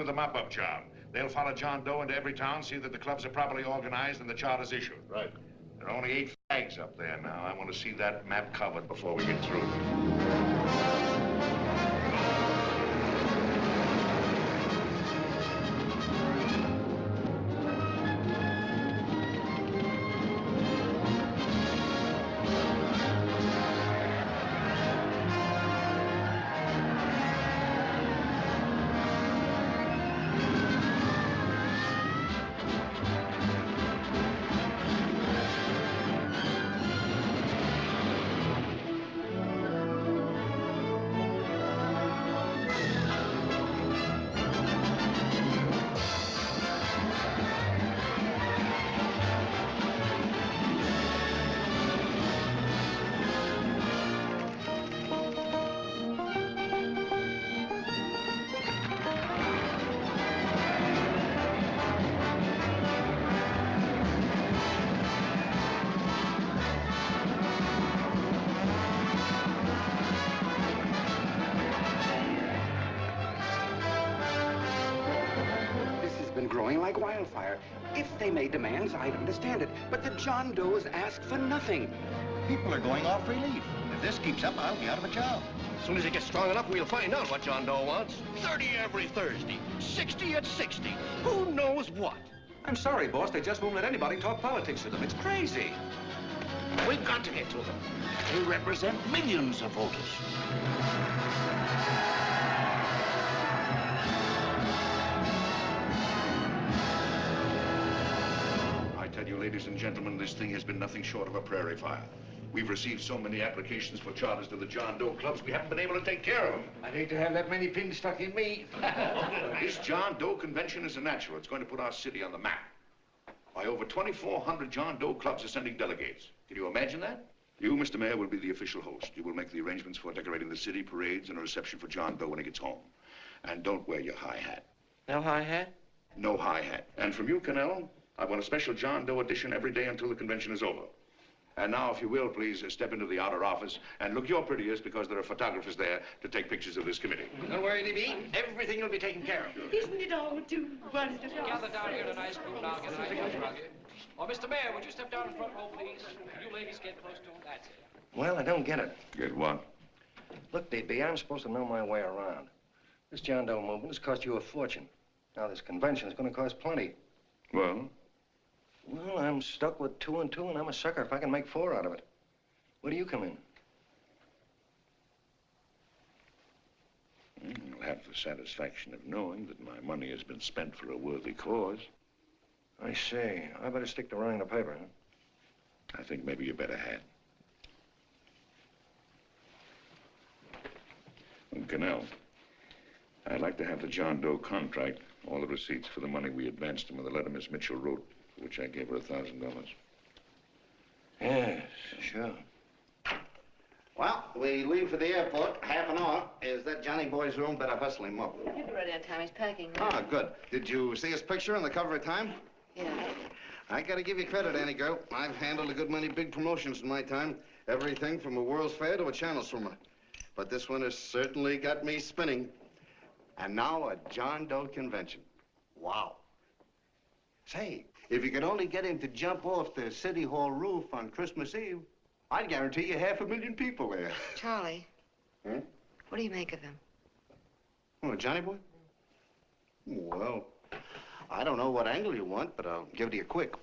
do the mop-up job. They'll follow John Doe into every town, see that the clubs are properly organized and the charter's issued. Right. There are only 8 flags up there now. I want to see that map covered before we get through. Like wildfire. If they made demands, I'd understand it. But the John Does ask for nothing. People are going off relief. If this keeps up, I'll be out of a job. As soon as it gets strong enough, we'll find out what John Doe wants. 30 every Thursday, 60 at 60. Who knows what? I'm sorry, boss. They just won't let anybody talk politics to them. It's crazy. We've got to get to them. They represent millions of voters. I tell you, ladies and gentlemen, this thing has been nothing short of a prairie fire. We've received so many applications for charters to the John Doe clubs, we haven't been able to take care of them. I'd hate to have that many pins stuck in me. This John Doe convention is a natural. It's going to put our city on the map. Why, over 2,400 John Doe clubs are sending delegates. Can you imagine that? You, Mr. Mayor, will be the official host. You will make the arrangements for decorating the city, parades, and a reception for John Doe when he gets home. And don't wear your high hat. No high hat? No high hat. And from you, Cannell, I want a special John Doe edition every day until the convention is over. And now, if you will, please step into the outer office and look your prettiest because there are photographers there to take pictures of this committee. Don't worry, Libby. Everything will be taken care of. Isn't it all too wonderful? Gather down here in a nice group now. Get a nice picture of you. Oh, Mr. Mayor, would you step down in front row, please? You ladies get close to him. That's it. Well, I don't get it. Get what? Look, DB, I'm supposed to know my way around. This John Doe movement has cost you a fortune. Now, this convention is going to cost plenty. Well? Well, I'm stuck with 2 and 2, and I'm a sucker if I can make 4 out of it. Where do you come in? I'll have the satisfaction of knowing that my money has been spent for a worthy cause. I see. I better stick to running the paper, huh? I think maybe you better had. And Cannell, I'd like to have the John Doe contract, all the receipts for the money we advanced him with the letter Miss Mitchell wrote, for which I gave her $1,000. Yes, sure. Well, we leave for the airport, half an hour. Is that Johnny boy's room? Better hustle him up. He'll be ready on time. He's packing. Ah, good. Did you see his picture on the cover of Time? Yeah. I gotta give you credit, Annie girl. I've handled a good many big promotions in my time. Everything from a World's Fair to a channel swimmer. But this one has certainly got me spinning. And now a John Doe convention. Wow. Say, if you could only get him to jump off the City Hall roof on Christmas Eve, I'd guarantee you 500,000 people there. Charlie. Hmm? What do you make of him? Oh, Johnny boy? Well, I don't know what angle you want, but I'll give it to you quick.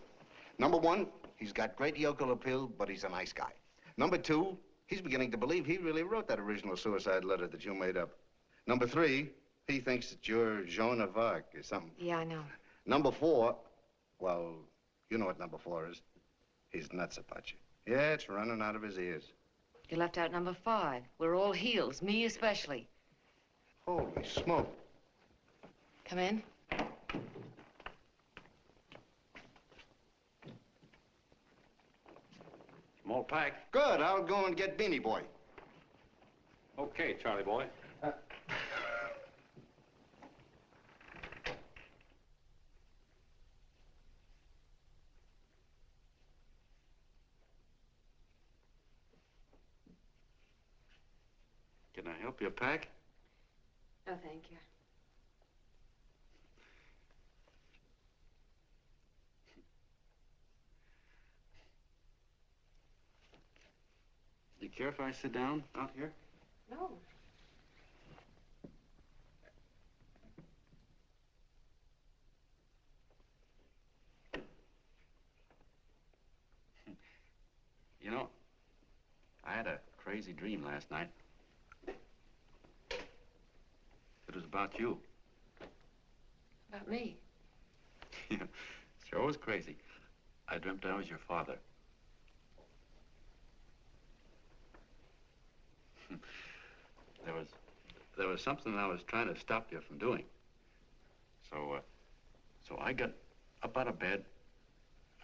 Number 1, he's got great yokel appeal, but he's a nice guy. Number 2, he's beginning to believe he really wrote that original suicide letter that you made up. Number 3, he thinks that you're Joan of Arc or something. Yeah, I know. Number 4, well, you know what number 4 is. He's nuts about you. Yeah, it's running out of his ears. You left out number 5. We're all heels, me especially. Holy smoke. Come in. I'm all packed. Good, I'll go and get Beanie Boy. Okay, Charlie boy. Can I help you pack? No, thank you. Care if I sit down out here? No. You know, I had a crazy dream last night. It was about you. About me? Yeah, sure was crazy. I dreamt I was your father. There was something I was trying to stop you from doing. So I got up out of bed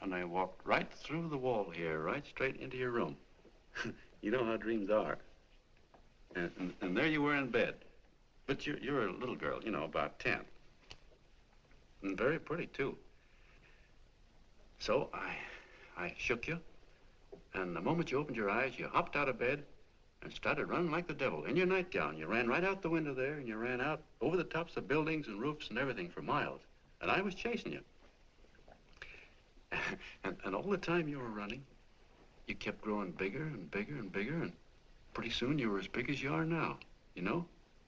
and I walked right through the wall here, right straight into your room. You know how dreams are. And there you were in bed. But you're a little girl, you know, about 10. And very pretty, too. So I shook you, and the moment you opened your eyes, you hopped out of bed and started running like the devil in your nightgown. You ran right out the window there, and you ran out over the tops of buildings and roofs and everything for miles. And I was chasing you. And all the time you were running, you kept growing bigger and bigger and bigger, and pretty soon you were as big as you are now, you know,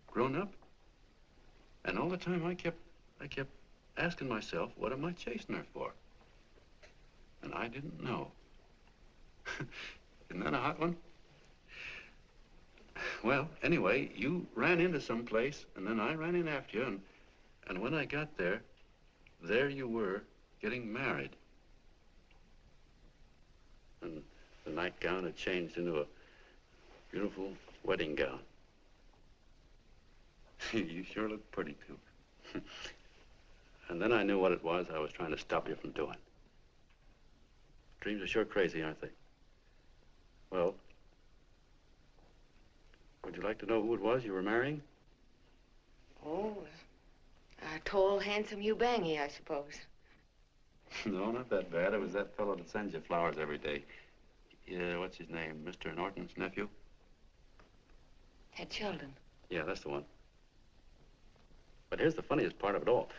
grown up. And all the time I kept asking myself, what am I chasing her for? And I didn't know. Isn't that a hot one? Well, anyway, you ran into some place, and then I ran in after you, and when I got there you were, getting married. And the nightgown had changed into a beautiful wedding gown. You sure look pretty, too. And then I knew what it was I was trying to stop you from doing. Dreams are sure crazy, aren't they? Well, would you like to know who it was you were marrying? Oh, a tall, handsome Hugh Bangy, I suppose. No, not that bad. It was that fellow that sends you flowers every day. Yeah, what's his name? Mr. Norton's nephew? Ted Sheldon. Yeah, that's the one. But here's the funniest part of it all.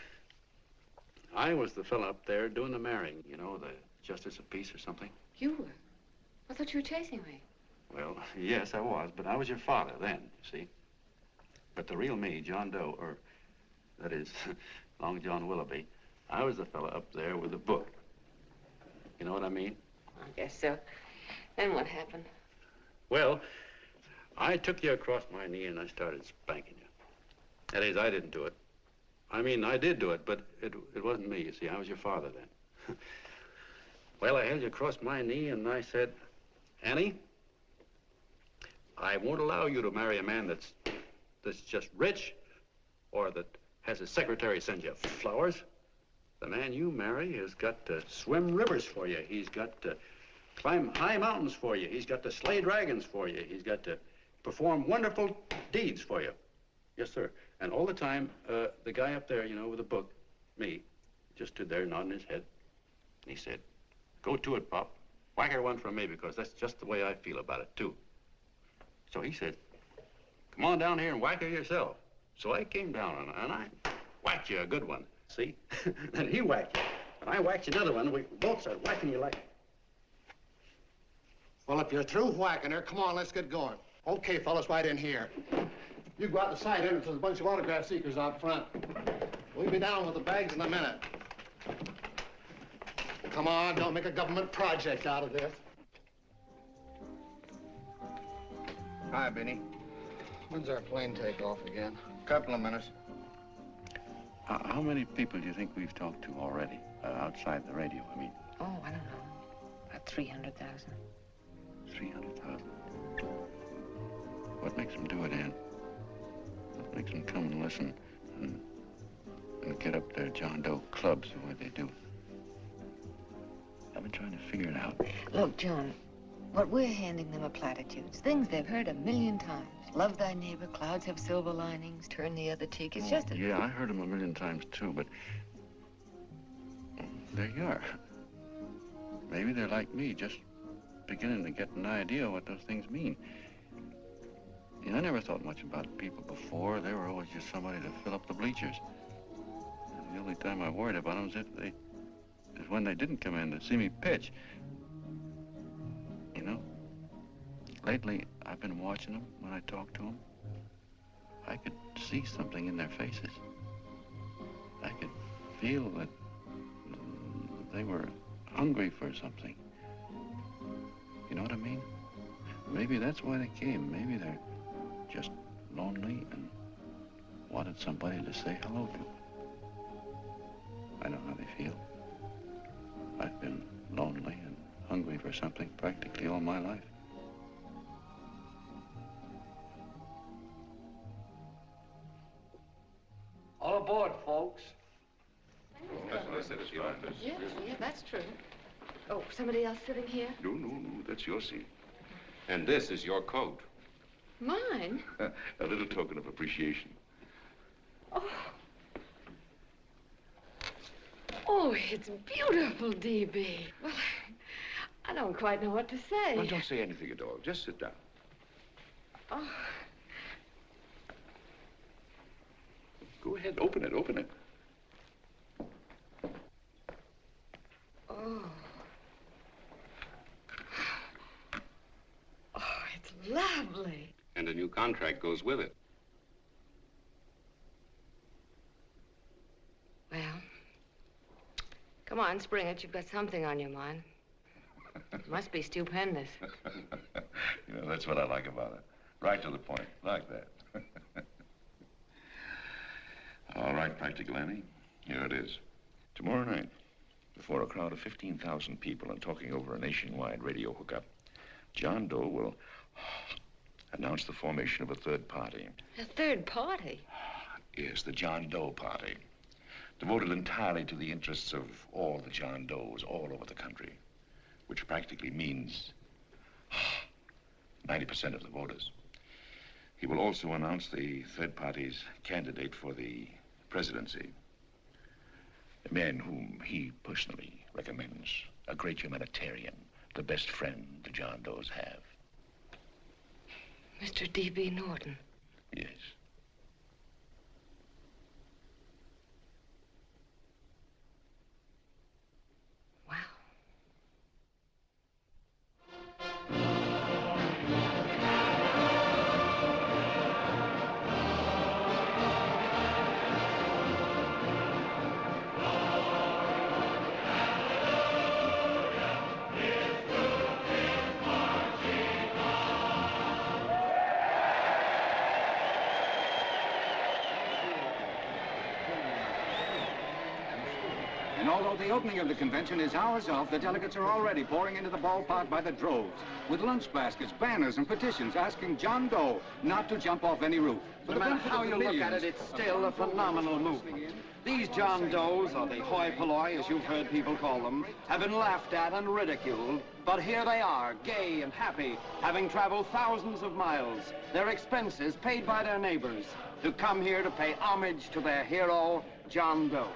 I was the fella up there doing the marrying, you know, the justice of peace or something. You were? I thought you were chasing me. Well, yes, I was, but I was your father then, you see. But the real me, John Doe, or that is, Long John Willoughby, I was the fella up there with the book. You know what I mean? I guess so. Then what happened? Well, I took you across my knee and I started spanking you. That is, I didn't do it. I mean, I did do it, but it wasn't me, you see. I was your father then. Well, I held you across my knee and I said, Annie, I won't allow you to marry a man that's just rich or that has his secretary send you flowers. The man you marry has got to swim rivers for you. He's got to climb high mountains for you. He's got to slay dragons for you. He's got to perform wonderful deeds for you. Yes, sir. And all the time, the guy up there, you know, with the book, me, just stood there nodding his head. And he said, go to it, Pop. Whack her one from me, because that's just the way I feel about it, too. So he said, come on down here and whack her yourself. So I came down and I whacked you a good one, see? Then he whacked you, and I whacked you another one, and we both started whacking you like... Well, if you're through whacking her, come on, let's get going. Okay, fellas, right in here. You go out the side entrance, there's a bunch of autograph seekers out front. We'll be down with the bags in a minute. Come on, don't make a government project out of this. Hi, Benny. When's our plane take off again? Couple of minutes. How many people do you think we've talked to already, outside the radio, I mean? Oh, I don't know. About 300,000. 300,000. What makes them do it, Ann? What makes them come and listen and get up their John Doe clubs the way they do? I've been trying to figure it out. Look, John, what we're handing them are platitudes. Things they've heard 1,000,000 times. Love thy neighbor, clouds have silver linings, turn the other cheek. It's just a... Yeah, I heard them 1,000,000 times, too, but... there you are. Maybe they're like me, just beginning to get an idea what those things mean. You know, I never thought much about people before. They were always just somebody to fill up the bleachers. And the only time I worried about them is when they didn't come in to see me pitch. You know, lately I've been watching them when I talk to them. I could see something in their faces. I could feel that they were hungry for something. You know what I mean? Maybe that's why they came. Maybe they're just lonely and wanted somebody to say hello to. I know how they feel. I've been lonely and hungry for something practically all my life. All aboard, folks. That's what I said, it's fine. Yeah, that's true. Oh, somebody else sitting here? No, that's your seat. And this is your coat. Mine? A little token of appreciation. Oh, it's beautiful, D.B. Well, I don't quite know what to say. Well, don't say anything at all. Just sit down. Oh. Go ahead, open it. Oh. Oh, it's lovely. And a new contract goes with it. Well, come on, spring it. You've got something on your mind. It must be stupendous. You know, that's what I like about it. Right to the point, like that. All right, Practical Annie, here it is. Tomorrow night, before a crowd of 15,000 people and talking over a nationwide radio hookup, John Doe will announce the formation of a third party. A third party? Yes, the John Doe Party. Devoted entirely to the interests of all the John Does all over the country, which practically means 90% of the voters. He will also announce the third party's candidate for the presidency, a man whom he personally recommends, a great humanitarian, the best friend the John Does have. Mr. D.B. Norton. Yes. Wow. And although the opening of the convention is hours off, the delegates are already pouring into the ballpark by the droves, with lunch baskets, banners, and petitions asking John Doe not to jump off any roof. No matter how you look at it, it's still a phenomenal movement. These John Does, or the hoi polloi, as you've heard people call them, have been laughed at and ridiculed, but here they are, gay and happy, having traveled thousands of miles, their expenses paid by their neighbors, to come here to pay homage to their hero, John Doe.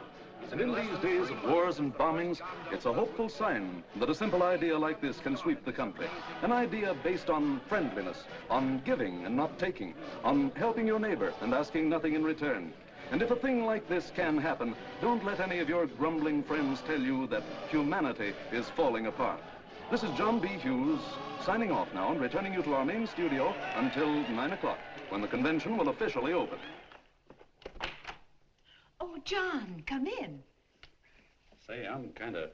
And in these days of wars and bombings, it's a hopeful sign that a simple idea like this can sweep the country. An idea based on friendliness, on giving and not taking, on helping your neighbor and asking nothing in return. And if a thing like this can happen, don't let any of your grumbling friends tell you that humanity is falling apart. This is John B. Hughes, signing off now and returning you to our main studio until 9 o'clock, when the convention will officially open. Oh, John, come in. Say, I'm kind of...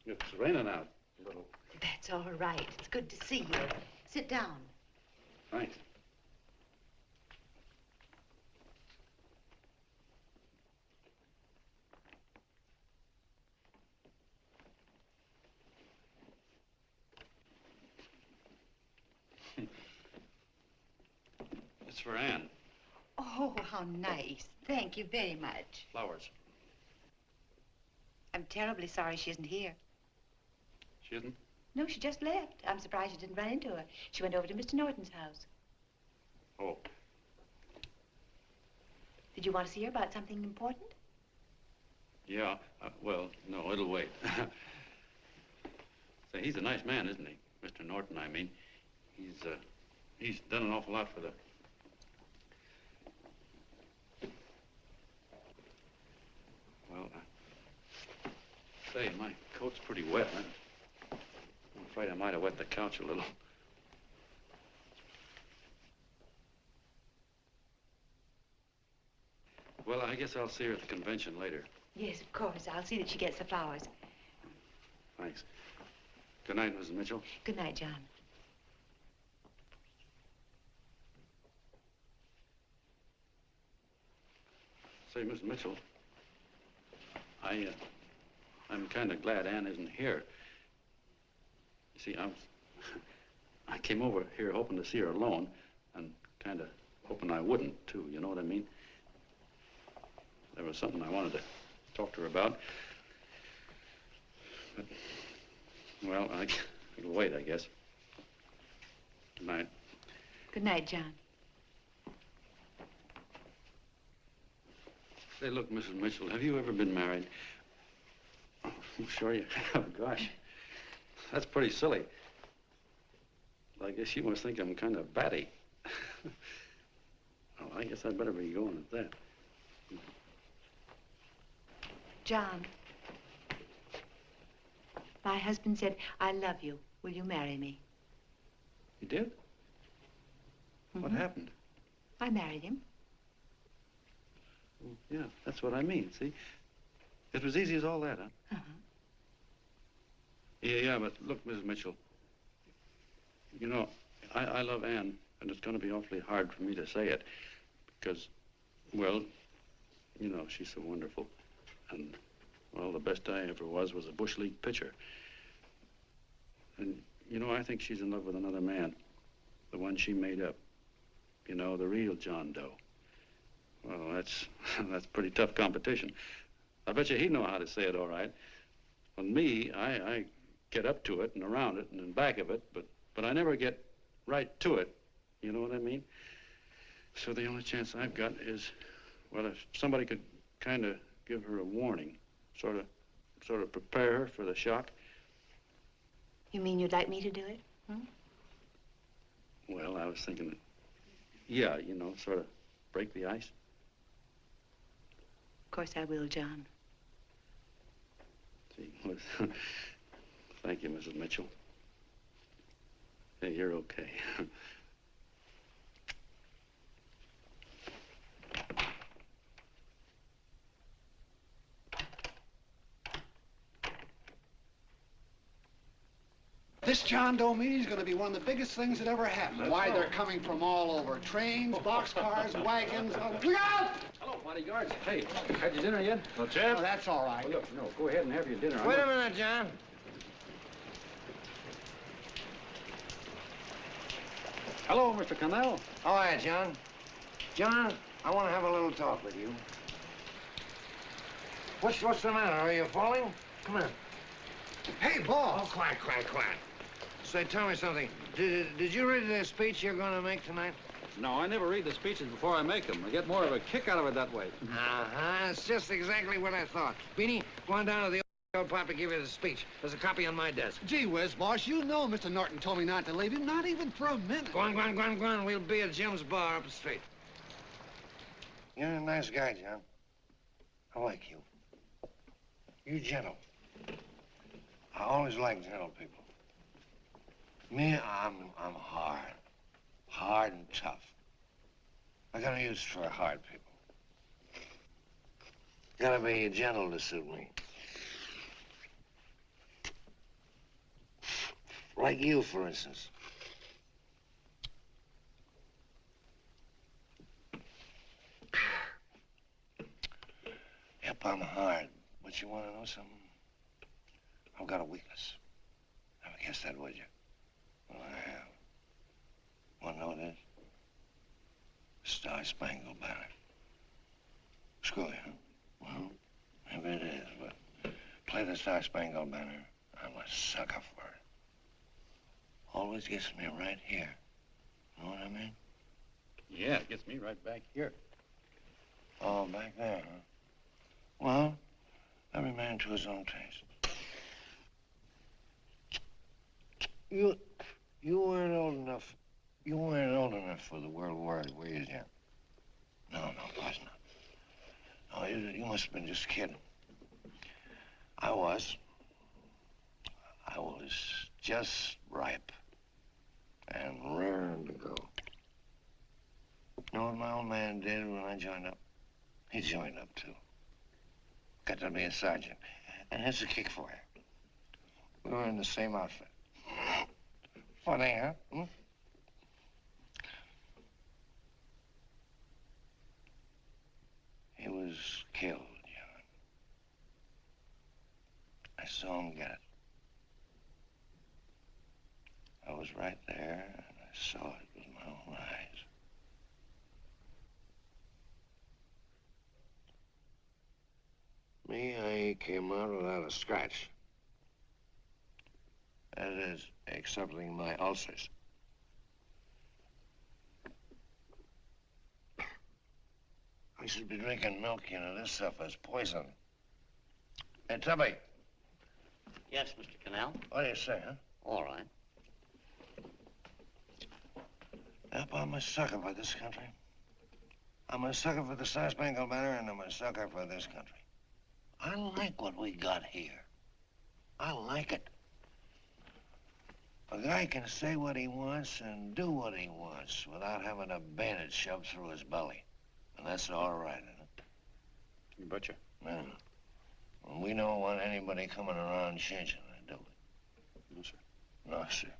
It's raining out a little. That's all right. It's good to see you. Sit down. Thanks. It's for Anne. Oh, how nice. Thank you very much. Flowers. I'm terribly sorry she isn't here. She isn't? No, she just left. I'm surprised you didn't run into her. She went over to Mr. Norton's house. Oh. Did you want to see her about something important? Yeah, well, no, it'll wait. Say, he's a nice man, isn't he? Mr. Norton, I mean. He's done an awful lot for the... Well, say, my coat's pretty wet. I'm afraid I might have wet the couch a little. I guess I'll see her at the convention later. Yes, of course. I'll see that she gets the flowers. Thanks. Good night, Mrs. Mitchell. Good night, John. Say, Mrs. Mitchell, I'm kind of glad Ann isn't here. You see, I came over here hoping to see her alone, and kind of hoping I wouldn't, too, you know what I mean? There was something I wanted to talk to her about. But, well, it'll wait, I guess. Good night. Good night, John. Say, look, Mrs. Mitchell, have you ever been married? Oh, I'm sure you have. Gosh, that's pretty silly. I guess you must think I'm kind of batty. Well, I guess I'd better be going at that. John, my husband said, I love you. Will you marry me? You did? What happened? I married him. Well, yeah, that's what I mean, see? It was easy as all that, huh? Uh-huh. Yeah, but look, Mrs. Mitchell, you know, I love Ann, and it's going to be awfully hard for me to say it because, well, you know, she's so wonderful. And, well, the best I ever was a Bush League pitcher. And, you know, I think she's in love with another man, the one she made up. You know, the real John Doe. Well, that's pretty tough competition. I bet you he'd know how to say it all right. On me, I get up to it and around it and in back of it, but I never get right to it. You know what I mean? So the only chance I've got is, well, if somebody could kind of give her a warning, sort of prepare her for the shock. You mean you'd like me to do it? Hmm? Well, I was thinking that, yeah, you know, sort of break the ice. Of course I will, John. Gee, well, thank you, Mrs. Mitchell. Hey, you're okay. This John Doe meeting is going to be one of the biggest things that ever happened. Why, they're coming from all over. Trains, boxcars, wagons. Look out! Hello, bodyguards. Hey, had your dinner yet? No, Chip. Oh, that's all right. Well, look, no, go ahead and have your dinner. Wait a minute, John. Hello, Mr. Connell. All right, John. John, I want to have a little talk with you. What's the matter? Are you falling? Come on. Hey, boss. Oh, quiet. Say, tell me something. Did you read the speech you're going to make tonight? No, I never read the speeches before I make them. I get more of a kick out of it that way. Uh-huh. It's just exactly what I thought. Beanie, go on down to the old pop to give you the speech. There's a copy on my desk. Gee whiz, boss, you know Mr. Norton told me not to leave him, not even for a minute. Go on. We'll be at Jim's bar up the street. You're a nice guy, John. I like you. You're gentle. I always like gentle people. Me, I'm hard and tough. I got no use for hard people. Gotta be gentle to suit me. Like you, for instance. Yep, I'm hard. But you want to know something? I've got a weakness. Never guess that, would you? Well, I have. Want to know what it is? Star-Spangled Banner. Screw you, huh? Well, maybe it is, but play the Star-Spangled Banner. I'm a sucker for it. Always gets me right here. Know what I mean? Yeah, it gets me right back here. Oh, back there, huh? Well, every man to his own taste. You weren't old enough. You weren't old enough for the World War, were you, Jim? No, of course not. No, you must have been just kidding. I was. I was just ripe and raring to go. You know what my old man did when I joined up? He joined up, too. Got to be a sergeant. And here's a kick for you. We were in the same outfit. Funny, huh? Hmm? He was killed, John. I saw him get it. I was right there, and I saw it with my own eyes. Me, I came out without a scratch. That is, excepting my ulcers. I should be drinking milk, you know. This stuff is poison. Hey, Tubby. Yes, Mr. Canal. What do you say, huh? All right. Yep, I'm a sucker for this country. I'm a sucker for the Star-Spangled Banner, and I'm a sucker for this country. I like what we got here. I like it. A guy can say what he wants and do what he wants without having a bayonet shoved through his belly. And that's all right, isn't it? You betcha. Yeah. And we don't want anybody coming around changing it, do we? No, sir. No, sir.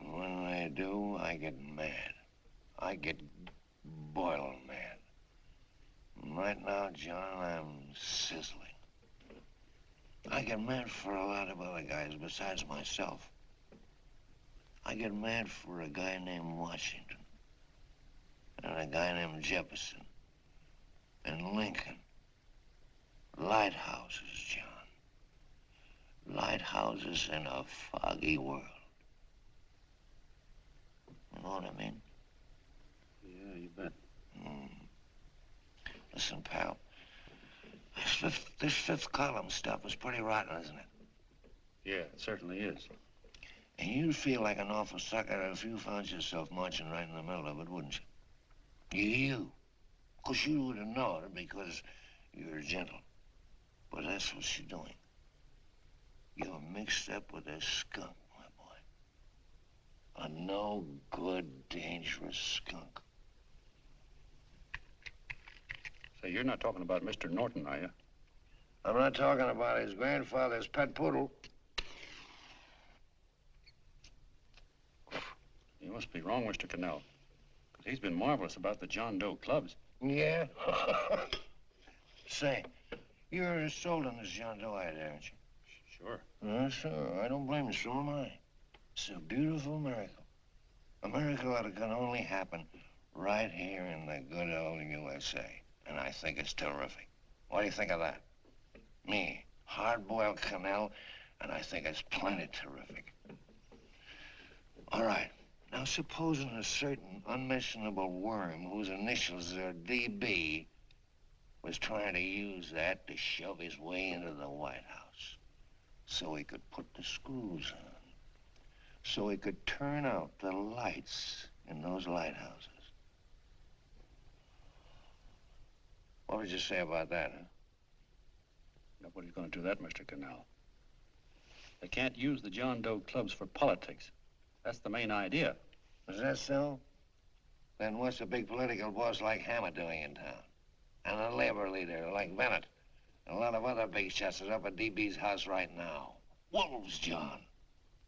And when they do, I get mad. I get boiling mad. And right now, John, I'm sizzling. I get mad for a lot of other guys besides myself. I get mad for a guy named Washington, and a guy named Jefferson, and Lincoln. Lighthouses, John. Lighthouses in a foggy world. You know what I mean? Yeah, you bet. Listen, pal. This fifth column stuff is pretty rotten, isn't it? Yeah, it certainly is. And you'd feel like an awful sucker if you found yourself marching right in the middle of it, wouldn't you? You. Of course, you wouldn't know it because you're gentle. But that's what you're doing. You're mixed up with a skunk, my boy. A no-good, dangerous skunk. Say, you're not talking about Mr. Norton, are you? I'm not talking about his grandfather's pet poodle. You must be wrong, Mr. Cannell. Because he's been marvelous about the John Doe clubs. Yeah? Say, you're as sold on this John Doe idea, aren't you? Sure. Sure. I don't blame you. So am I. It's a beautiful miracle. A miracle that can only happen right here in the good old USA. And I think it's terrific. What do you think of that? Me, hard-boiled Cannell, and I think it's plenty terrific. All right. Now, supposing a certain unmentionable worm whose initials are DB was trying to use that to shove his way into the White House so he could put the screws on, so he could turn out the lights in those lighthouses. What would you say about that, huh? Nobody's going to do that, Mr. Cannell. They can't use the John Doe clubs for politics. That's the main idea. Is that so? Then what's a big political boss like Hammer doing in town? And a labor leader like Bennett? And a lot of other big shots are up at DB's house right now. Wolves, John.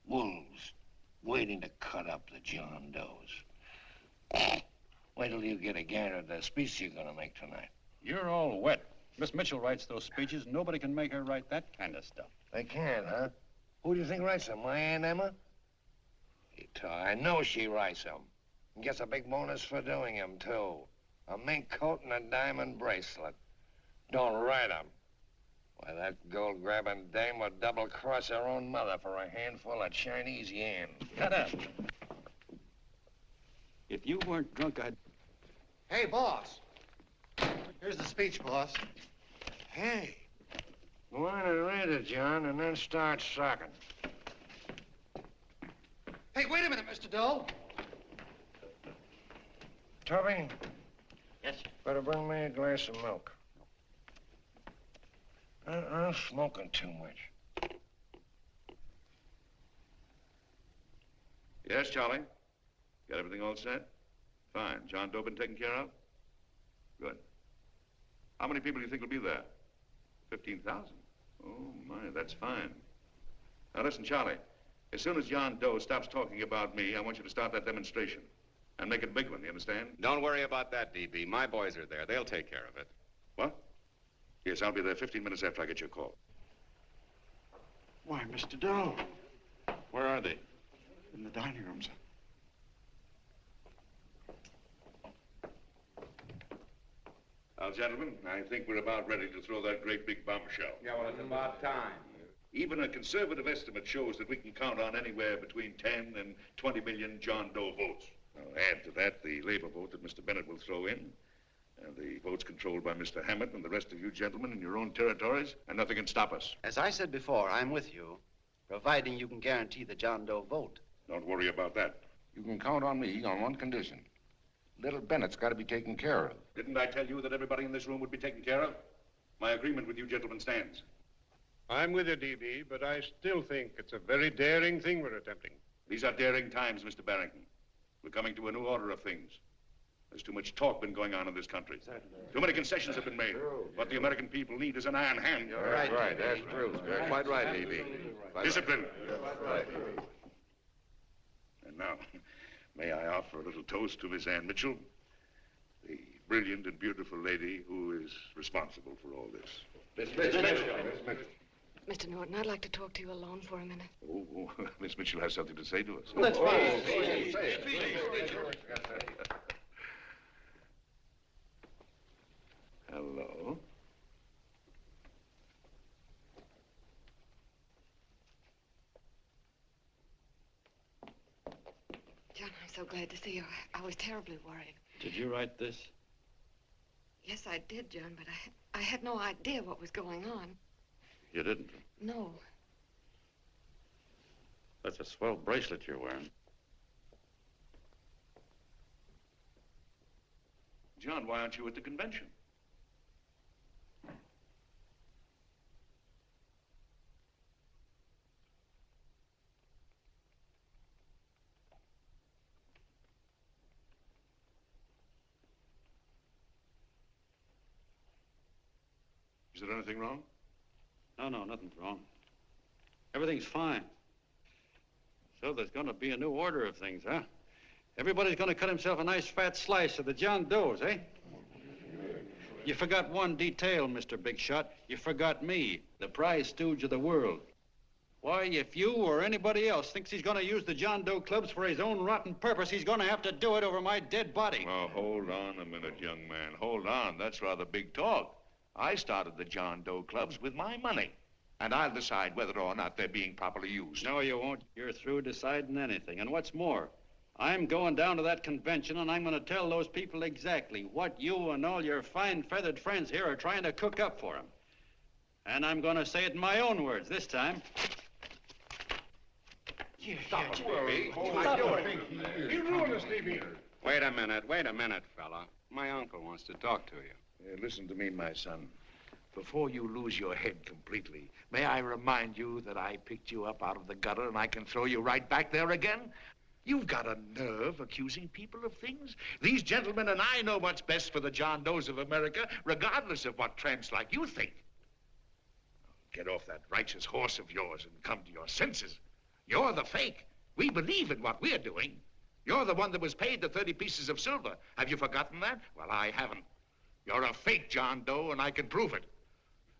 Wolves. Waiting to cut up the John Does. Wait till you get a gander at the speech you're going to make tonight. You're all wet. Miss Mitchell writes those speeches. Nobody can make her write that kind of stuff. They can't, huh? Who do you think writes them? My Aunt Emma? I know she writes them. And gets a big bonus for doing them, too. A mink coat and a diamond bracelet. Don't write them. Why, that gold-grabbing dame would double-cross her own mother for a handful of Chinese yen. Shut up. If you weren't drunk, I'd... Hey, boss. Here's the speech, boss. Hey. Go on and read it, John, and then start sucking. Hey, wait a minute, Mr. Doe. Tubby? Yes, sir. Better bring me a glass of milk. I'm smoking too much. Yes, Charlie? Got everything all set? Fine. John Doe been taken care of? Good. How many people do you think will be there? 15,000. Oh, my, that's fine. Now, listen, Charlie. As soon as John Doe stops talking about me, I want you to start that demonstration. And make it a big one, you understand? Don't worry about that, D.B. My boys are there. They'll take care of it. What? Yes, I'll be there 15 minutes after I get your call. Why, Mr. Doe. Where are they? In the dining room, sir. Now, gentlemen, I think we're about ready to throw that great big bombshell. Yeah, well, it's about time. Even a conservative estimate shows that we can count on anywhere between 10 and 20 million John Doe votes. Now, add to that the labor vote that Mr. Bennett will throw in, and the votes controlled by Mr. Hammett and the rest of you gentlemen in your own territories, and nothing can stop us. As I said before, I'm with you, providing you can guarantee the John Doe vote. Don't worry about that. You can count on me on one condition. Little Bennett's got to be taken care of. Didn't I tell you that everybody in this room would be taken care of? My agreement with you gentlemen stands. I'm with you, D.B., but I still think it's a very daring thing we're attempting. These are daring times, Mr. Barrington. We're coming to a new order of things. There's too much talk been going on in this country. Too many concessions have been made. What the American people need is an iron hand. You're right. That's true. You're quite right, D.B. Discipline. Right. And now, may I offer a little toast to Miss Ann Mitchell, the brilliant and beautiful lady who is responsible for all this. Miss Mitchell. Mr. Norton, I'd like to talk to you alone for a minute. Oh, Miss Mitchell has something to say to us. That's fine. Say it. Hello. John, I'm so glad to see you. I was terribly worried. Did you write this? Yes, I did, John, but I had no idea what was going on. You didn't? No. That's a swell bracelet you're wearing. John, why aren't you at the convention? Is there anything wrong? No, nothing's wrong. Everything's fine. So there's going to be a new order of things, huh? Everybody's going to cut himself a nice fat slice of the John Does, eh? You forgot one detail, Mr. Big Shot. You forgot me, the prize stooge of the world. Why, if you or anybody else thinks he's going to use the John Doe clubs for his own rotten purpose, he's going to have to do it over my dead body. Oh, hold on a minute, young man. Hold on. That's rather big talk. I started the John Doe clubs with my money, and I'll decide whether or not they're being properly used. No, you won't. You're through deciding anything. And what's more, I'm going down to that convention, and I'm going to tell those people exactly what you and all your fine feathered friends here are trying to cook up for them. And I'm going to say it in my own words this time. Stop it, D.B. You ruined us, D.B. Wait a minute, fella. My uncle wants to talk to you. Listen to me, my son. Before you lose your head completely, may I remind you that I picked you up out of the gutter and I can throw you right back there again? You've got a nerve accusing people of things. These gentlemen and I know what's best for the John Does of America, regardless of what tramps like you think. Get off that righteous horse of yours and come to your senses. You're the fake. We believe in what we're doing. You're the one that was paid the 30 pieces of silver. Have you forgotten that? Well, I haven't. You're a fake John Doe, and I can prove it.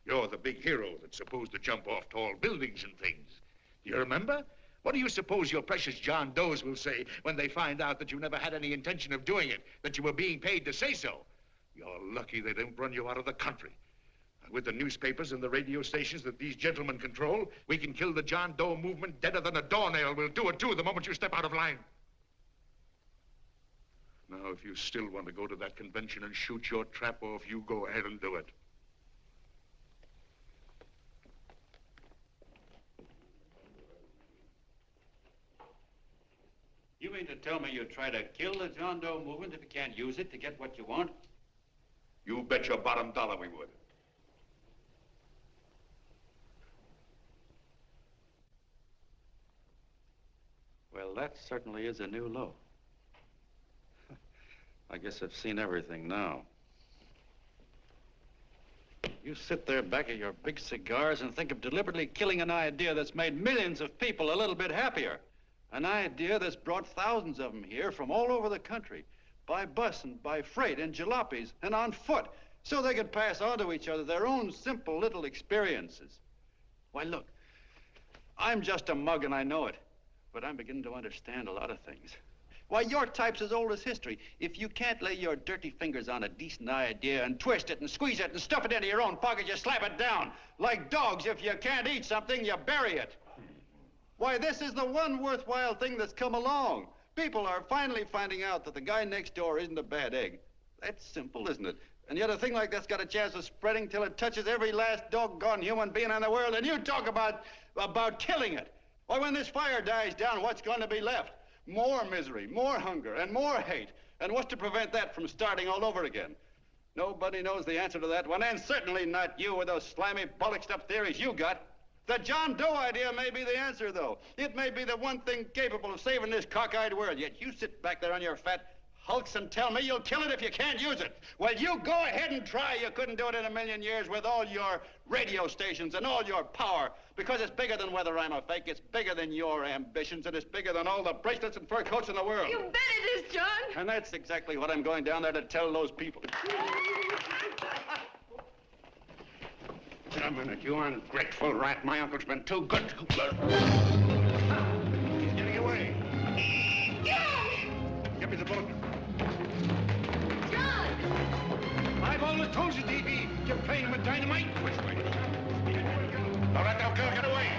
You're the big hero that's supposed to jump off tall buildings and things. Do you remember? What do you suppose your precious John Does will say when they find out that you never had any intention of doing it, that you were being paid to say so? You're lucky they don't run you out of the country. With the newspapers and the radio stations that these gentlemen control, we can kill the John Doe movement deader than a doornail. We'll do it, too, the moment you step out of line. Now, if you still want to go to that convention and shoot your trap off, you go ahead and do it. You mean to tell me you'd try to kill the John Doe movement if you can't use it to get what you want? You bet your bottom dollar we would. Well, that certainly is a new low. I guess I've seen everything now. You sit there back of your big cigars and think of deliberately killing an idea that's made millions of people a little bit happier. An idea that's brought thousands of them here from all over the country, by bus and by freight and jalopies and on foot, so they could pass on to each other their own simple little experiences. Why, look, I'm just a mug and I know it, but I'm beginning to understand a lot of things. Why, your type's as old as history. If you can't lay your dirty fingers on a decent idea and twist it and squeeze it and stuff it into your own pocket, you slap it down. Like dogs, if you can't eat something, you bury it. Why, this is the one worthwhile thing that's come along. People are finally finding out that the guy next door isn't a bad egg. That's simple, isn't it? And yet a thing like that's got a chance of spreading till it touches every last doggone human being in the world, and you talk about killing it. Why, when this fire dies down, what's going to be left? More misery, more hunger, and more hate. And what's to prevent that from starting all over again? Nobody knows the answer to that one, and certainly not you with those slimy, bollocksed-up theories you got. The John Doe idea may be the answer, though. It may be the one thing capable of saving this cockeyed world, yet you sit back there on your fat hulks and tell me you'll kill it if you can't use it. Well, you go ahead and try. You couldn't do it in a million years with all your radio stations and all your power, because it's bigger than whether I'm a fake. It's bigger than your ambitions, and it's bigger than all the bracelets and fur coats in the world. You bet it is, John. And that's exactly what I'm going down there to tell those people. Wait a minute, you ungrateful rat. My uncle's been too good. He's getting away. Give me the bullet. John! I've always told you, D.B., you're playing with dynamite. Which way? All right, now, girl, get away.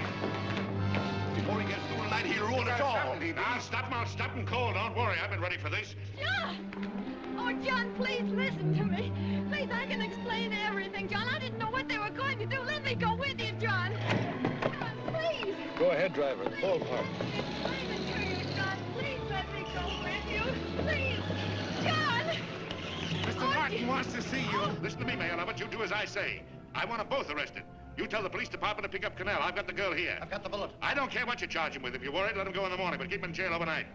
Before he gets through tonight, he'll ruin us all. Now, stop him cold. Don't worry, I've been ready for this. John! Oh, John, please listen to me. Please, I can explain everything, John. I didn't know what they were going to do. Let me go with you, John. John, please. Go ahead, driver. Full park. Explain it to you, John. Please let me go with you. Please. John! Mr. Martin wants to see you. Listen to me, Mayor Lovett. You do as I say. I want them both arrested. You tell the police department to pick up Canal. I've got the girl here. I've got the bullet. I don't care what you charge him with. If you're worried, let him go in the morning, but keep him in jail overnight.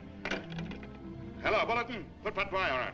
Hello, Bulletin. Put that wire on.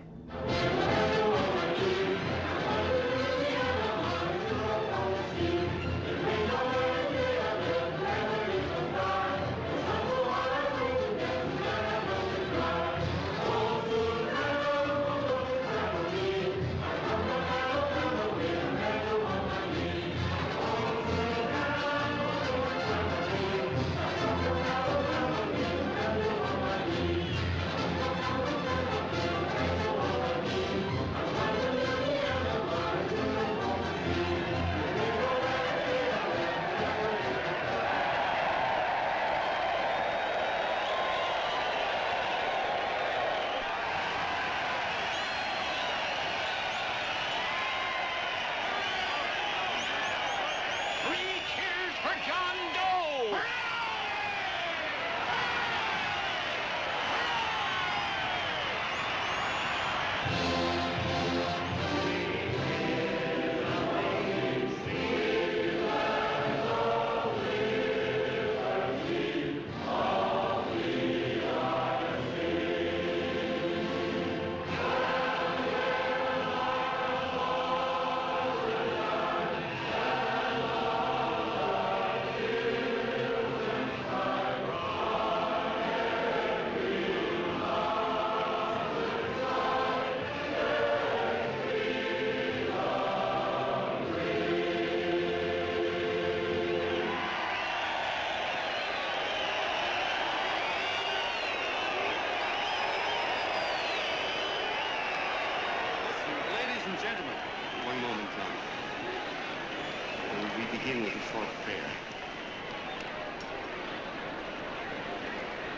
begin with a short prayer.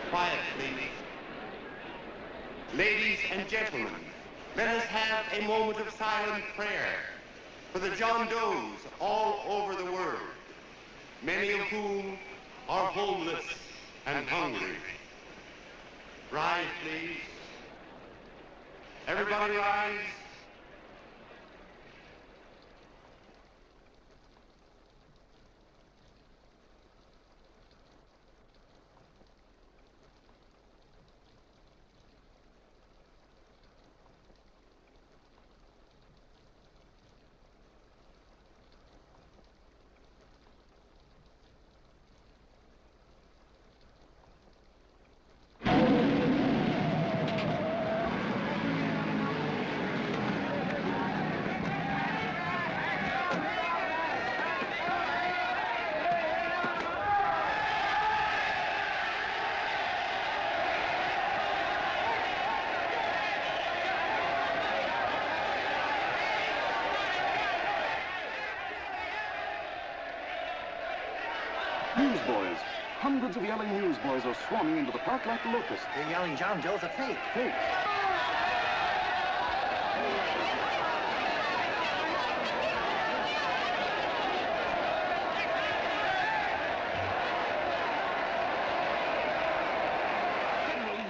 Quiet, please. Ladies and gentlemen, let us have a moment of silent prayer for the John Does all over the world, many of whom are homeless and hungry. Rise, please. Everybody rise. Newsboys. Hundreds of yelling newsboys are swarming into the park like locusts. They're yelling John Doe's a fake. Fake.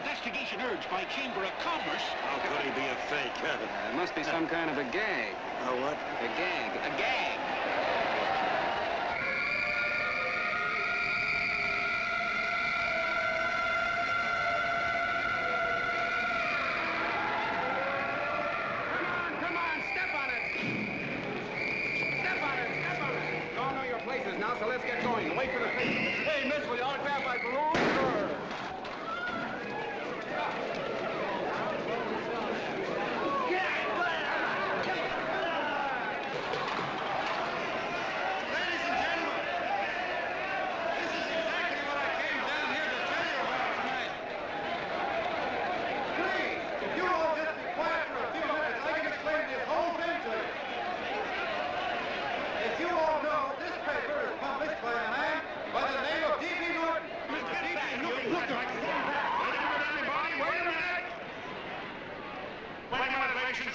Investigation urged by Chamber of Commerce. How could he be a fake? There must be some kind of a gag. A what? A gag. A gag. Come on, step on it. Step on it, step on it. You all know your places now, so let's get going. Wait for the face. Hey, miss, will you autograph my balloon? Sure.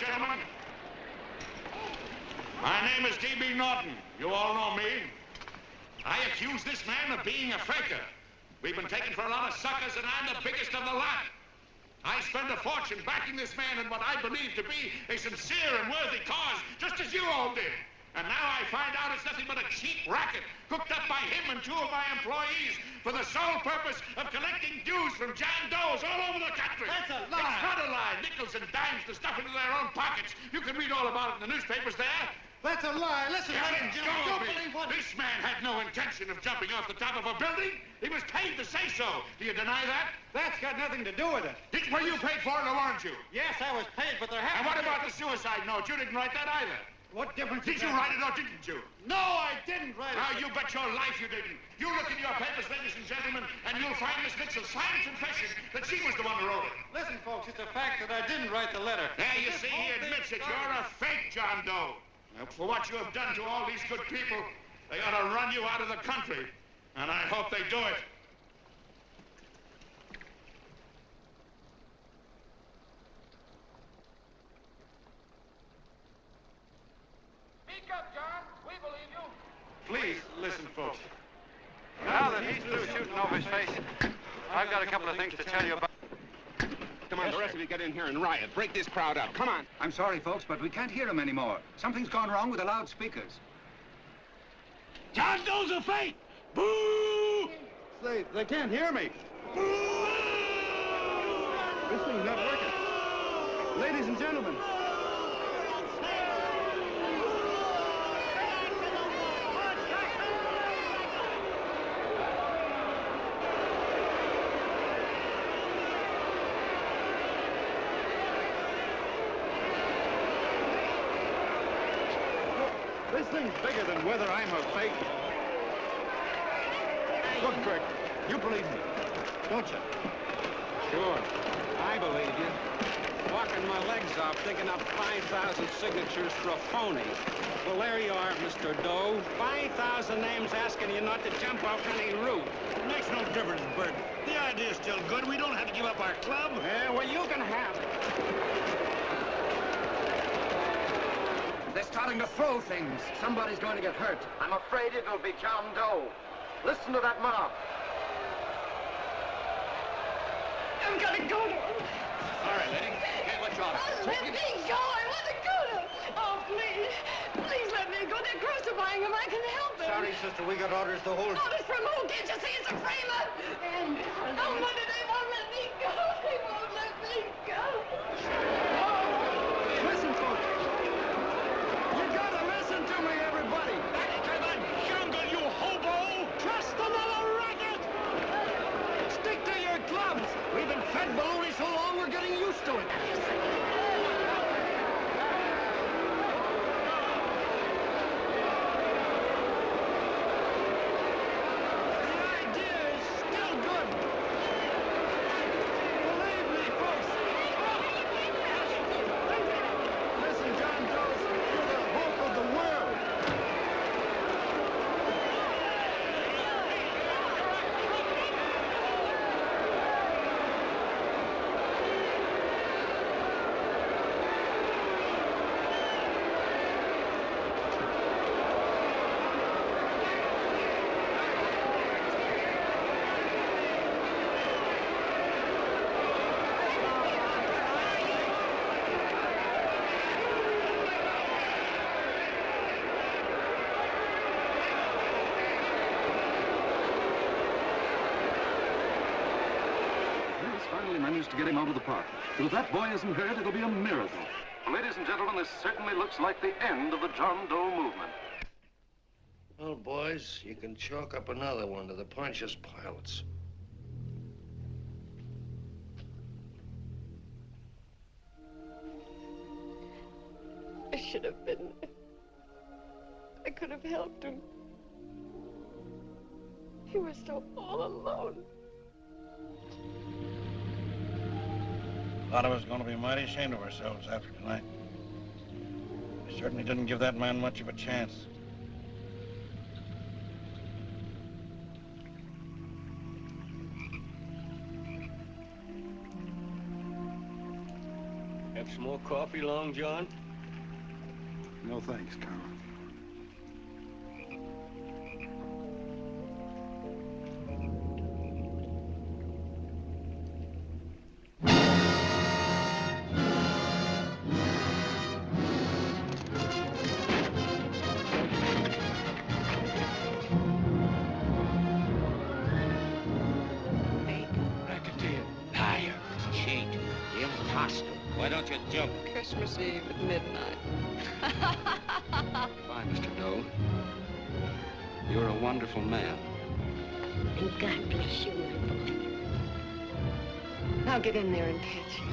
Gentlemen, my name is D.B. Norton. You all know me. I accuse this man of being a faker. We've been taken for a lot of suckers, and I'm the biggest of the lot. I spent a fortune backing this man in what I believe to be a sincere and worthy cause, just as you all did. And now I find out it's nothing but a cheap racket cooked up by him and two of my employees for the sole purpose of collecting dues from John Does all over the country. That's a lie. It's not a lie. Nickels and dimes to stuff into their own pockets. You can read all about it in the newspapers there. That's a lie. Listen, Let John, go don't of me. believe what... This man had no intention of jumping off the top of a building. He was paid to say so. Do you deny that? That's got nothing to do with it. Were you paid for it or weren't you? Yes, I was paid, but there And happened... what about the suicide note? You didn't write that either. What difference Did you write it or didn't you? No, I didn't write it. Now, you bet your life you didn't. You look in your papers, ladies and gentlemen, and you'll find Miss Mitchell's signed confession that she was the one who wrote it. Listen, folks, it's a fact that I didn't write the letter. There, you see, he admits it. You're a fake, John Doe. Now, for what you have done to all these good people, they ought to run you out of the country. And I hope they do it. Speak up, John. We believe you. Please, listen, folks. Now that he's through shooting over his face, I've got a couple of things to tell you about. Come on, the rest of you get in here and riot. Break this crowd up. Come on. I'm sorry, folks, but we can't hear him anymore. Something's gone wrong with the loudspeakers. John Doe's a fake! Boo! They can't hear me. This thing's not working. Ladies and gentlemen. This thing's bigger than whether I'm a fake. Look, Crick, you believe me, don't you? Sure, I believe you. Walking my legs off, digging up 5,000 signatures for a phony. Well, there you are, Mr. Doe. 5,000 names asking you not to jump off any roof. It makes no difference, Bert. The idea's still good. We don't have to give up our club. Yeah, well, you can have it. They're starting to throw things. Somebody's going to get hurt. I'm afraid it'll be John Doe. Listen to that mob. I'm gonna go to him. All right, lady. Hey, what's wrong? Oh, let me go. I want to go to him. Oh, please. Please let me go. They're crucifying him. I can help them. Sorry, sister, we got orders to hold... Orders from who? Can't you see it's a framer? And oh, Mother, they won't let me go. They won't let me go. Listen, folks. You gotta listen to me, everybody. Back to the jungle, you hobo! Trust another racket. Stick to your clubs. We've been fed baloney so long, we're getting used to it. The idea is still good. Believe me, folks. finally managed to get him out of the park. But if that boy isn't hurt, it'll be a miracle. Ladies and gentlemen, this certainly looks like the end of the John Doe movement. Well, boys, you can chalk up another one to the Pontius Pilates. I should have been there. I could have helped him. He was so all alone. A lot of us are going to be mighty ashamed of ourselves after tonight. We certainly didn't give that man much of a chance. Have some more coffee, Long John? No thanks, Carl. Why don't you jump? Christmas Eve at midnight. Bye, Mr. Doe. You're a wonderful man. And God bless you, my boy. Now get in there and catch him.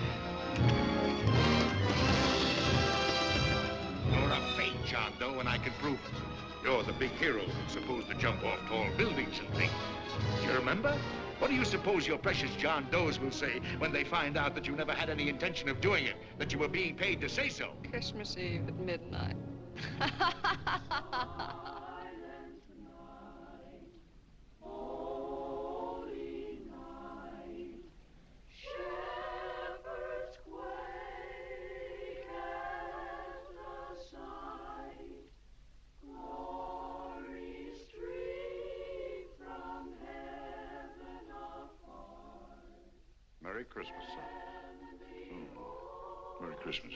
You're a fake John Doe, and I can prove it. You're the big hero who's supposed to jump off tall buildings and things. Do you remember? What do you suppose your precious John Does will say when they find out that you never had any intention of doing it, that you were being paid to say so? Christmas Eve at midnight. Merry Christmas, son. Merry Christmas.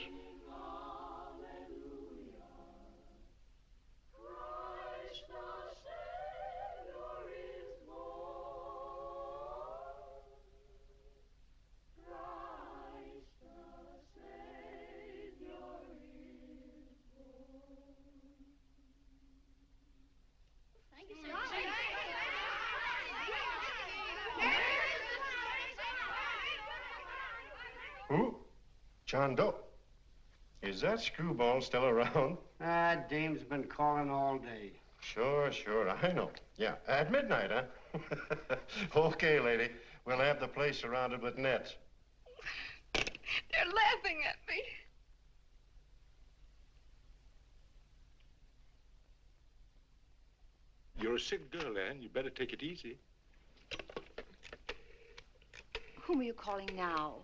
Who? John Doe. Is that screwball still around? Dame's been calling all day. Sure, I know. Yeah, at midnight, huh? Okay, lady. We'll have the place surrounded with nets. They're laughing at me. You're a sick girl, Anne. You better take it easy. Whom are you calling now?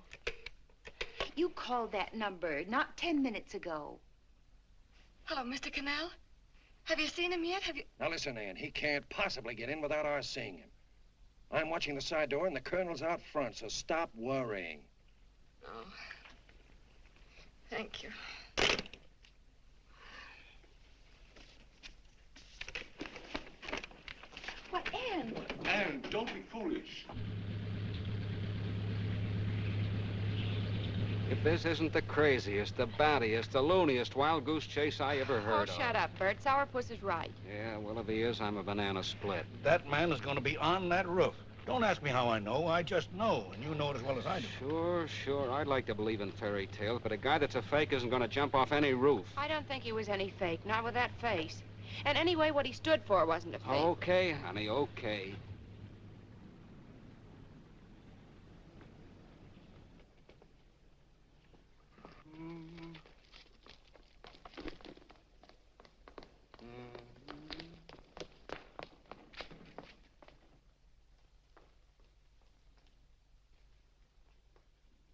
You called that number not 10 minutes ago. Hello, Mr. Canal. Have you seen him yet? Now listen, Ann, he can't possibly get in without our seeing him. I'm watching the side door and the colonel's out front, so stop worrying. Oh. Thank you. What, Ann? Anne, don't be foolish. If this isn't the craziest, the battiest, the looniest wild goose chase I ever heard of. Oh, shut up, Bert. Sourpuss is right. Yeah, well, if he is, I'm a banana split. That man is going to be on that roof. Don't ask me how I know. I just know, and you know it as well as I do. Sure. I'd like to believe in fairy tales, but a guy that's a fake isn't going to jump off any roof. I don't think he was any fake, not with that face. And anyway, what he stood for wasn't a fake. Okay, honey, okay.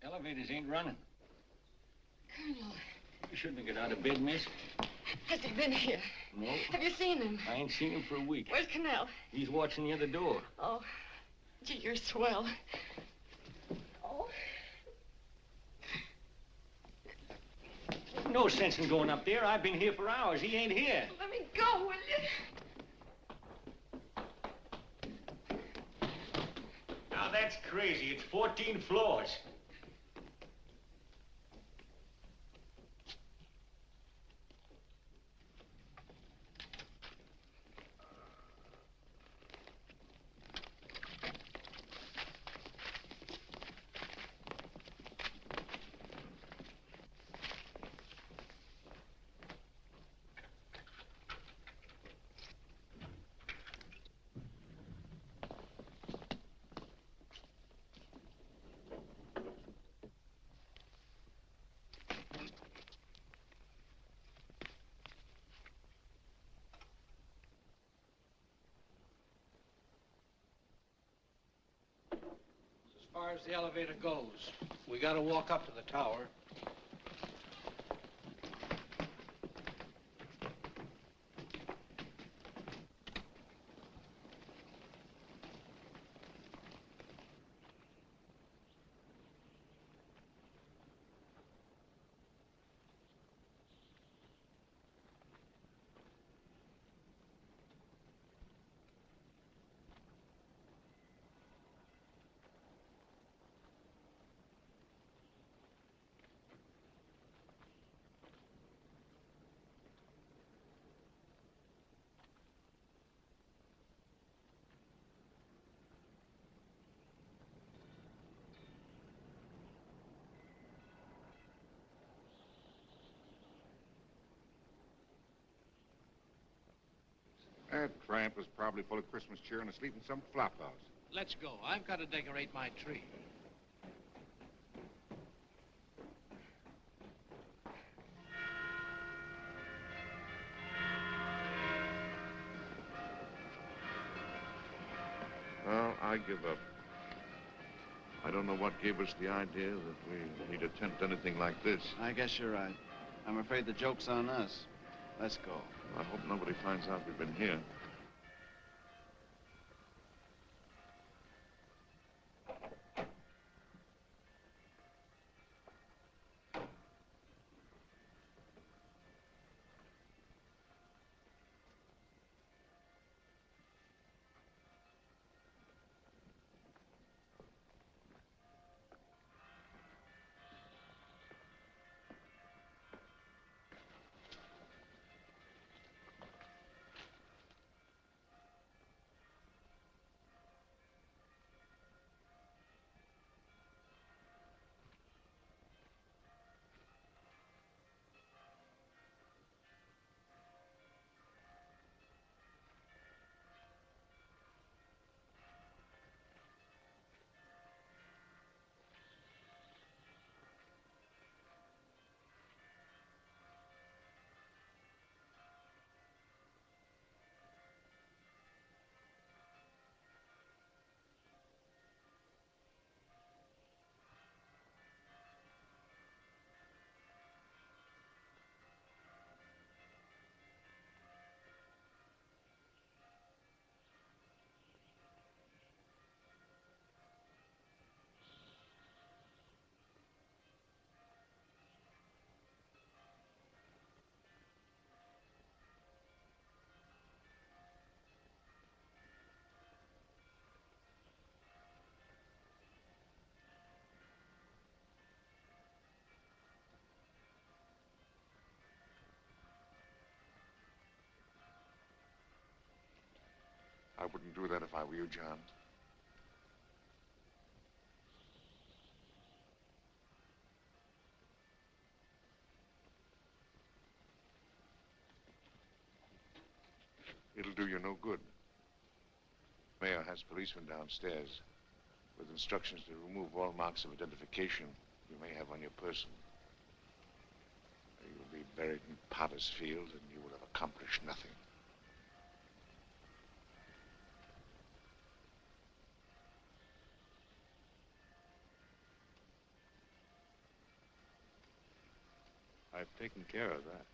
Elevators ain't running. Colonel, You shouldn't get out of bed, miss. has he been here? No. Have you seen him? I ain't seen him for a week. Where's Canal? He's watching the other door. Oh, gee, you're swell. Oh. No sense in going up there. I've been here for hours. He ain't here. Let me go, will you? Now, Now that's crazy. It's 14 floors. As far as the elevator goes, we gotta walk up to the tower. That tramp is probably full of Christmas cheer and asleep in some flop house. Let's go. I've got to decorate my tree. Well, I give up. I don't know what gave us the idea that we need attempt anything like this. I guess you're right. I'm afraid the joke's on us. Let's go. I hope nobody finds out we've been here. I wouldn't do that if I were you, John. It'll do you no good. Mayor has policemen downstairs with instructions to remove all marks of identification you may have on your person. You'll be buried in Potter's Field and you will have accomplished nothing. I've taken care of that.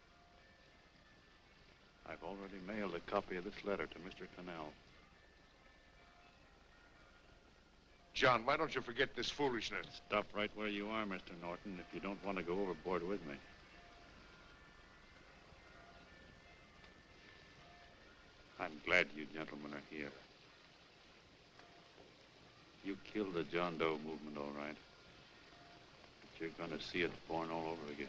I've already mailed a copy of this letter to Mr. Canal. John, why don't you forget this foolishness? Stop right where you are, Mr. Norton, if you don't want to go overboard with me. I'm glad you gentlemen are here. You killed the John Doe movement, all right. But you're going to see it born all over again.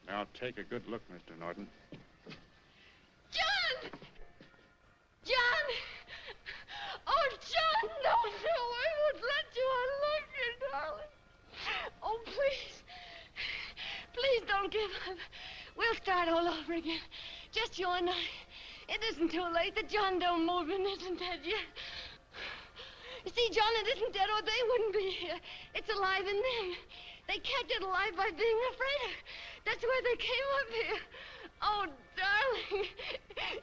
Now take a good look, Mr. Norton. John! John! Oh, John, no, I won't let you unlock it, darling. Oh, please. Please don't give up. We'll start all over again. Just you and I. It isn't too late. The John Doe movement isn't dead yet. You see, John, it isn't dead or they wouldn't be here. It's alive in them. They kept it alive by being afraid of it. That's why they came up here. Oh, darling.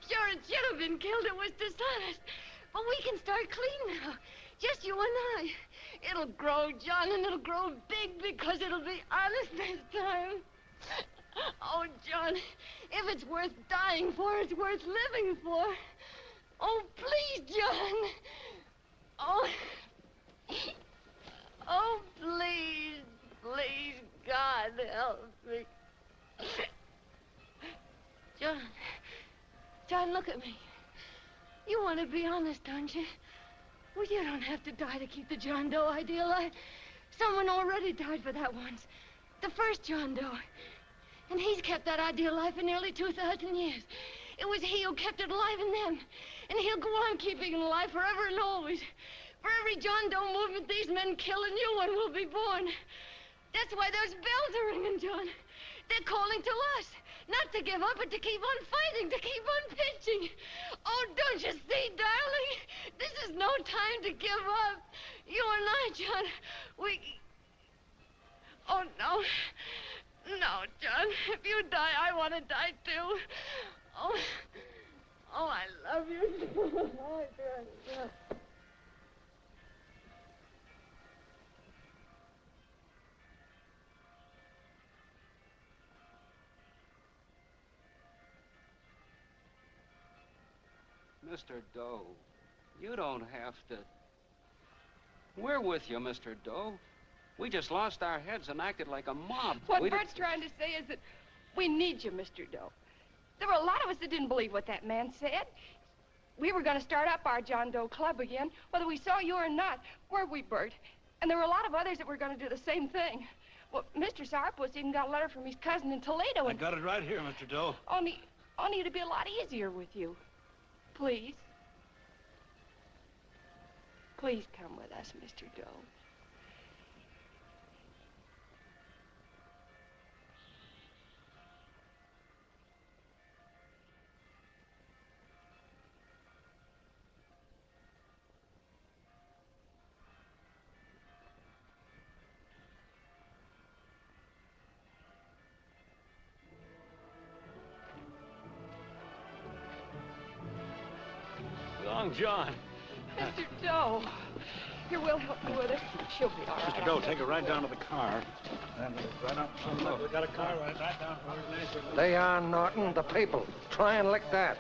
Sure, it should have been killed. It was dishonest. But we can start clean now. Just you and I. It'll grow, John, and it'll grow big because it'll be honest this time. Oh, John, if it's worth dying for, it's worth living for. Oh, please, John. Oh. Oh, please, please, God, help me. John, look at me. You want to be honest, don't you? Well, you don't have to die to keep the John Doe idea alive. Someone already died for that once. The first John Doe. And he's kept that idea alive for nearly 2,000 years. It was he who kept it alive in them. And he'll go on keeping it alive forever and always. For every John Doe movement these men kill, a new one will be born. That's why those bells are ringing, John. They're calling to us. Not to give up, but to keep on fighting, to keep on pitching. Oh, don't you see, darling? This is no time to give up. You and I, John, we... Oh, no. No, John. If you die, I want to die, too. Oh, I love you. Oh, John. Mr. Doe, you don't have to. We're with you, Mr. Doe. We just lost our heads and acted like a mob. What Bert's trying to say is that we need you, Mr. Doe. There were a lot of us that didn't believe what that man said. We were going to start up our John Doe Club again, whether we saw you or not, weren't we, Bert? And there were a lot of others that were going to do the same thing. Well, Mr. Sourpuss even got a letter from his cousin in Toledo. I got it right here, Mr. Doe. Only it'd be a lot easier with you. Please. Please come with us, Mr. Doe. Long John. Mr. Doe. Here, we'll help you with it. She'll be all right. Mr. Doe, take her right down to the car. And right up. Look, we got a car right down for her. They are, Norton, the people. Try and lick that.